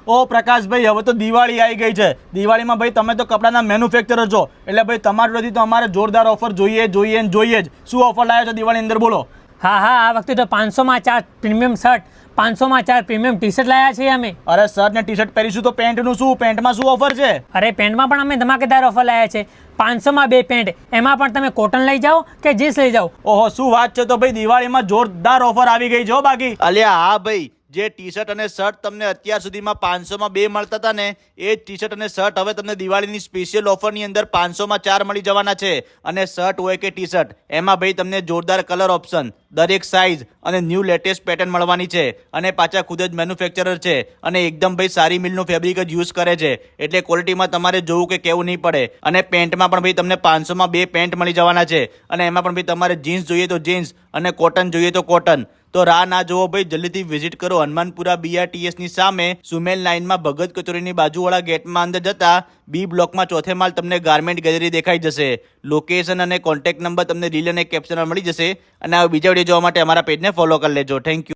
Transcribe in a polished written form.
ઓ પ્રકાશભાઈ, હવે તો દિવાળી આવી ગઈ છે. દિવાળીમાં ભાઈ તમે તો કપડાના મેન્યુફેક્ચરર છો, એટલે ભાઈ તમારી જોડેથી તો અમારે જોરદાર ઓફર જોઈએ જ. શું ઓફર લાવ્યા છો દિવાળી અંદર, બોલો? હા આ વખતે તો 500માં 4 પ્રીમિયમ શર્ટ, 500માં 4 પ્રીમિયમ ટી શર્ટ લાવ્યા છીએ અમે. અરે શર્ટ ને ટી શર્ટ પહેરીશું તો પેન્ટનું શું? પેન્ટમાં શું ઓફર છે? અરે પેન્ટમાં પણ અમે ધમાકેદાર ઓફર લાવ્યા છે. 500માં 2 પેન્ટ, એમાં પણ તમે કોટન લઈ જાઓ કે જીન્સ લઈ જાઓ. ઓહો, શું વાત છે! તો ભાઈ દિવાળીમાં જોરદાર ઓફર આવી ગઈ છે બાકી. અલ્યા હા ભાઈ, જે ટી શર્ટ અને શર્ટ તમને અત્યાર સુધીમાં 500માં 2 મળતા હતા ને, એ જ ટી શર્ટ અને શર્ટ હવે તમને દિવાળીની સ્પેશિયલ ઓફરની અંદર 500માં 4 મળી જવાના છે. અને શર્ટ હોય કે ટી શર્ટ, એમાં ભાઈ તમને જોરદાર કલર ઓપ્શન, દરેક સાઇઝ અને ન્યૂ લેટેસ્ટ પેટર્ન મળવાની છે. અને પાછા ખુદ જ મેન્યુફેક્ચરર છે અને એકદમ ભાઈ સારી મિલનું ફેબ્રિક જ યુઝ કરે છે, એટલે ક્વોલિટીમાં તમારે જોવું કે કેવું નહીં પડે. અને પેન્ટમાં પણ ભાઈ તમને 500માં 2 પેન્ટ મળી જવાના છે. અને એમાં પણ ભાઈ તમારે જીન્સ જોઈએ તો જીન્સ અને કોટન જોઈએ તો કોટન. તો રાહ ના જોવો ભાઈ, જલ્દીથી વિઝિટ કરો હનુમાનપુરા BRTS ની સામે સુમેલ લાઇનમાં ભગત કચોરીની બાજુવાળા ગેટમાં અંદર જતા બી બ્લોકમાં ચોથે માળ તમને ગાર્મેન્ટ ગેલેરી દેખાઈ જશે. લોકેશન અને કોન્ટેક્ટ નંબર તમને રીલ અને કેપ્શનમાં મળી જશે. અને આ બીજા વિડીયો જોવા માટે અમારા પેજને ફોલો કરી લેજો. Thank you.